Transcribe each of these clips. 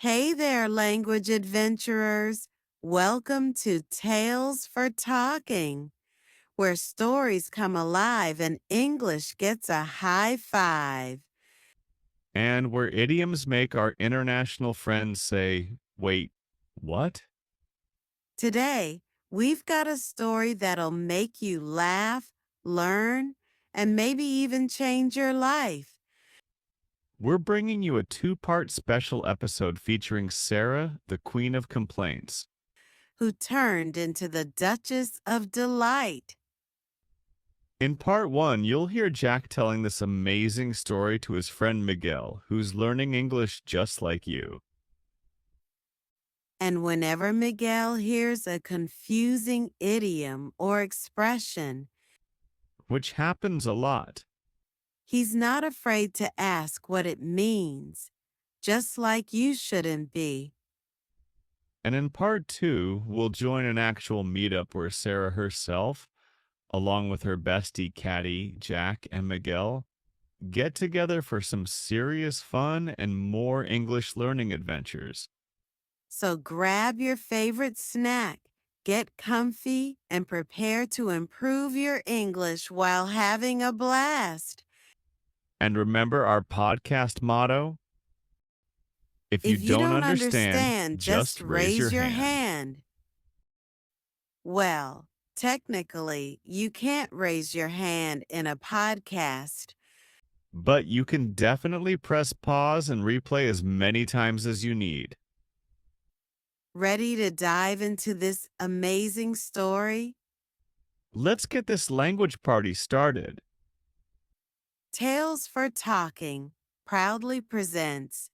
Hey there, language adventurers. Welcome to Tales for Talking, where stories come alive and English gets a high five. And where idioms make our international friends say, wait, what? Today, we've got a story that'll make you laugh, learn, and maybe even change your life. We're bringing you a two-part special episode featuring Sarah, the Queen of Complaints. Who turned into the Duchess of Delight. In part one, you'll hear Jack telling this amazing story to his friend Miguel, who's learning English just like you. And whenever Miguel hears a confusing idiom or expression, Which happens a lot. he's not afraid to ask what it means, just like you shouldn't be. And in part two, we'll join an actual meetup where Sarah herself, along with her bestie Caddy, Jack, and Miguel, get together for some serious fun and more English learning adventures. So grab your favorite snack, get comfy, and prepare to improve your English while having a blast. And remember our podcast motto? If you don't understand, just raise your hand. Well, technically, you can't raise your hand in a podcast. But you can definitely press pause and replay as many times as you need. Ready to dive into this amazing story? Let's get this language party started. Tales for Talking proudly presents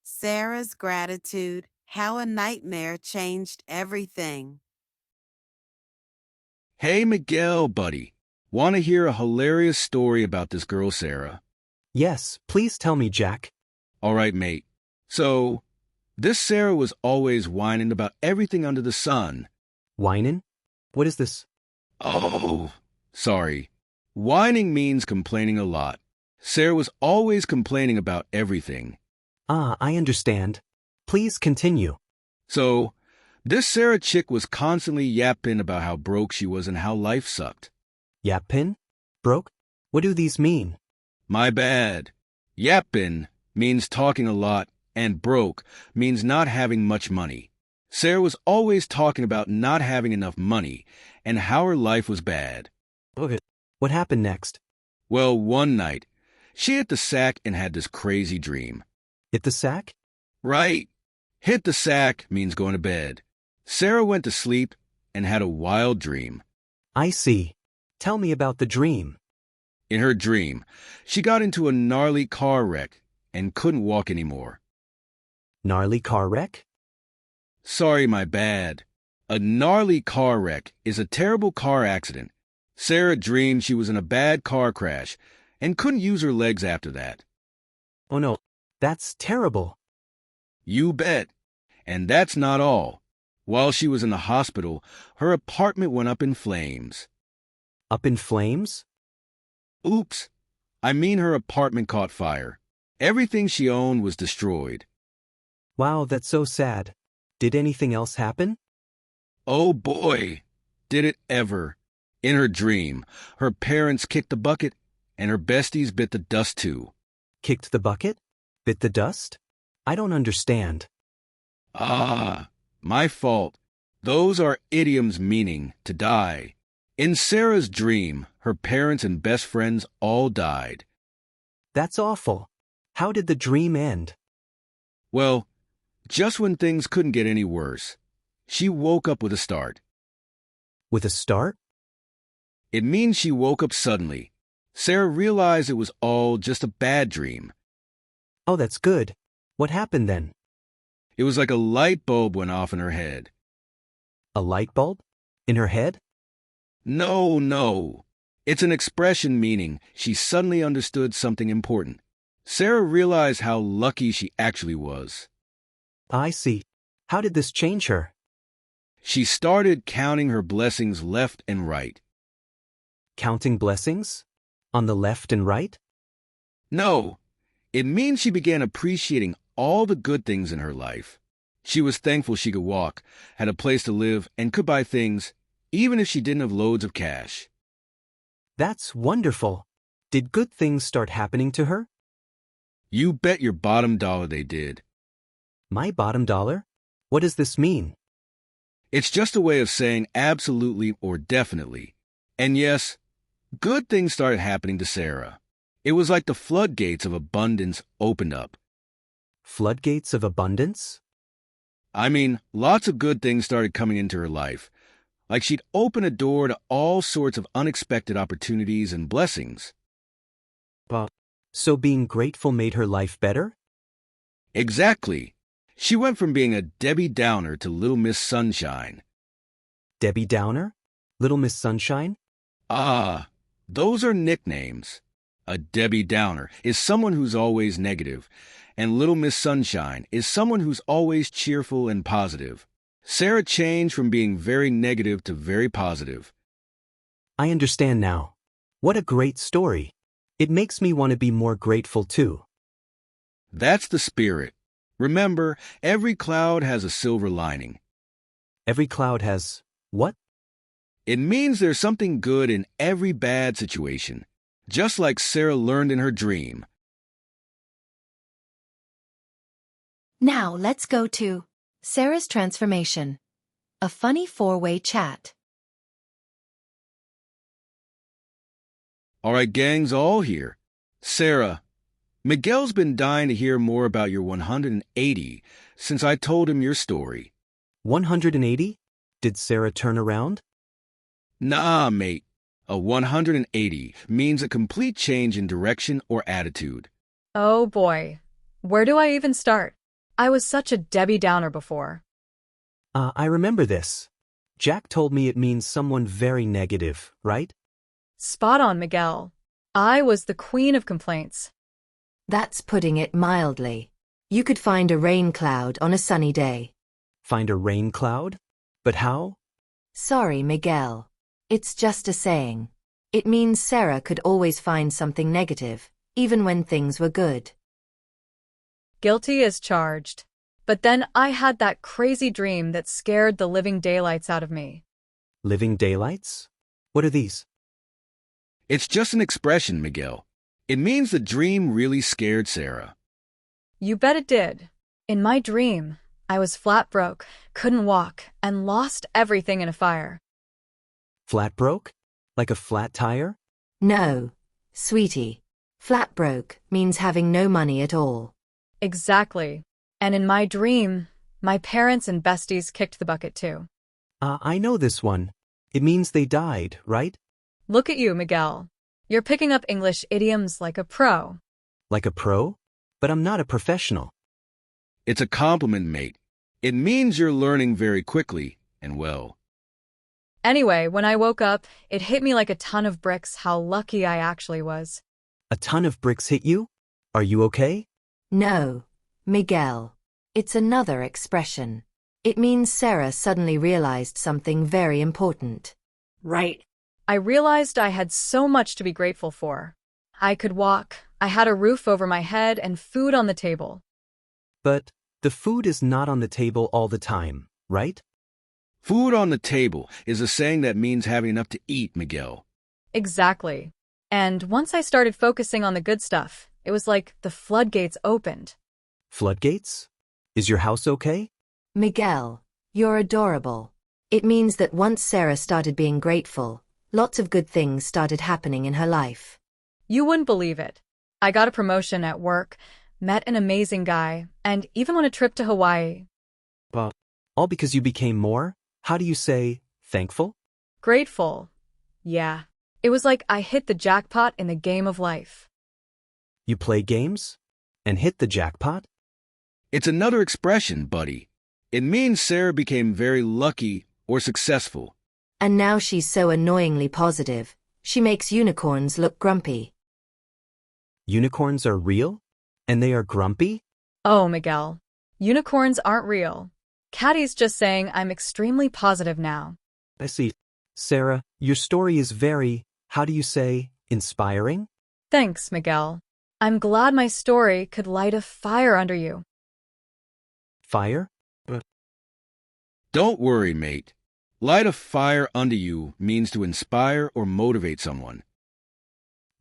Sarah's Gratitude, How a Nightmare Changed Everything. Hey, Miguel, buddy. Want to hear a hilarious story about this girl, Sarah? Yes, please tell me, Jack. All right, mate. So, this Sarah was always whining about everything under the sun. Whinin'? What is this? Oh, sorry. Whining means complaining a lot. Sarah was always complaining about everything. Ah, I understand. Please continue. So, this Sarah chick was constantly yapping about how broke she was and how life sucked. Yappin? Broke? What do these mean? My bad. Yappin means talking a lot, and broke means not having much money. Sarah was always talking about not having enough money and how her life was bad. Okay. What happened next? Well, one night, she hit the sack and had this crazy dream. Hit the sack? Right. Hit the sack means going to bed. Sarah went to sleep and had a wild dream. I see. Tell me about the dream. In her dream, she got into a gnarly car wreck and couldn't walk anymore. Gnarly car wreck? Sorry, my bad. A gnarly car wreck is a terrible car accident. Sarah dreamed she was in a bad car crash and couldn't use her legs after that. Oh no, that's terrible. You bet. And that's not all. While she was in the hospital, her apartment went up in flames. Up in flames? Oops. I mean her apartment caught fire. Everything she owned was destroyed. Wow, that's so sad. Did anything else happen? Oh boy, did it ever. In her dream, her parents kicked the bucket and her besties bit the dust too. Kicked the bucket? Bit the dust? I don't understand. Ah, my fault. Those are idioms meaning to die. In Sarah's dream, her parents and best friends all died. That's awful. How did the dream end? Well, just when things couldn't get any worse, she woke up with a start. With a start? It means she woke up suddenly. Sarah realized it was all just a bad dream. Oh, that's good. What happened then? It was like a light bulb went off in her head. A light bulb? In her head? No. It's an expression meaning she suddenly understood something important. Sarah realized how lucky she actually was. I see. How did this change her? She started counting her blessings left and right. Counting blessings? On the left and right? No, it means she began appreciating all the good things in her life. She was thankful she could walk, had a place to live, and could buy things, even if she didn't have loads of cash. That's wonderful. Did good things start happening to her? You bet your bottom dollar they did. My bottom dollar? What does this mean? It's just a way of saying absolutely or definitely. And yes, good things started happening to Sarah. It was like the floodgates of abundance opened up. Floodgates of abundance? I mean, lots of good things started coming into her life. Like she'd open a door to all sorts of unexpected opportunities and blessings. So being grateful made her life better? Exactly. She went from being a Debbie Downer to Little Miss Sunshine. Debbie Downer? Little Miss Sunshine? Ah, those are nicknames. A Debbie Downer is someone who's always negative, and Little Miss Sunshine is someone who's always cheerful and positive. Sarah changed from being very negative to very positive. I understand now. What a great story. It makes me want to be more grateful too. That's the spirit. Remember, every cloud has a silver lining. Every cloud has what? It means there's something good in every bad situation, just like Sarah learned in her dream. Now let's go to Sarah's transformation. A funny four-way chat. All right, gang's all here. Sarah, Miguel's been dying to hear more about your 180 since I told him your story. 180? Did Sarah turn around? Nah, mate. A 180 means a complete change in direction or attitude. Oh boy. Where do I even start? I was such a Debbie Downer before. I remember this. Jack told me it means someone very negative, right? Spot on, Miguel. I was the queen of complaints. That's putting it mildly. You could find a rain cloud on a sunny day. Find a rain cloud? But how? Sorry, Miguel. It's just a saying. It means Sarah could always find something negative, even when things were good. Guilty as charged. But then I had that crazy dream that scared the living daylights out of me. Living daylights? What are these? It's just an expression, Miguel. It means the dream really scared Sarah. You bet it did. In my dream, I was flat broke, couldn't walk, and lost everything in a fire. Flat broke? Like a flat tire? No, sweetie. Flat broke means having no money at all. Exactly. And in my dream, my parents and besties kicked the bucket too. I know this one. It means they died, right? Look at you, Miguel. You're picking up English idioms like a pro. Like a pro? But I'm not a professional. It's a compliment, mate. It means you're learning very quickly and well. Anyway, when I woke up, it hit me like a ton of bricks how lucky I actually was. A ton of bricks hit you? Are you okay? No, Miguel. It's another expression. It means Sarah suddenly realized something very important. Right. I realized I had so much to be grateful for. I could walk, I had a roof over my head, and food on the table. But the food is not on the table all the time, right? Food on the table is a saying that means having enough to eat, Miguel. Exactly. And once I started focusing on the good stuff, it was like the floodgates opened. Floodgates? Is your house okay? Miguel, you're adorable. It means that once Sarah started being grateful, lots of good things started happening in her life. You wouldn't believe it. I got a promotion at work, met an amazing guy, and even won a trip to Hawaii. But all because you became more? How do you say, thankful? Grateful. Yeah. It was like I hit the jackpot in the game of life. You play games? And hit the jackpot? It's another expression, buddy. It means Sarah became very lucky or successful. And now she's so annoyingly positive, she makes unicorns look grumpy. Unicorns are real? And they are grumpy? Oh, Miguel. Unicorns aren't real. Caddy's just saying I'm extremely positive now. I see. Sarah, your story is very, how do you say, inspiring? Thanks, Miguel. I'm glad my story could light a fire under you. Fire? Don't worry, mate. Light a fire under you means to inspire or motivate someone.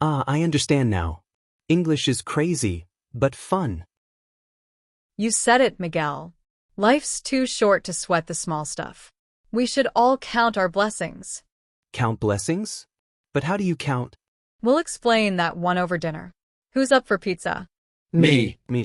Ah, I understand now. English is crazy, but fun. You said it, Miguel. Life's too short to sweat the small stuff. We should all count our blessings. Count blessings? But how do you count? We'll explain that one over dinner. Who's up for pizza? Me. Me.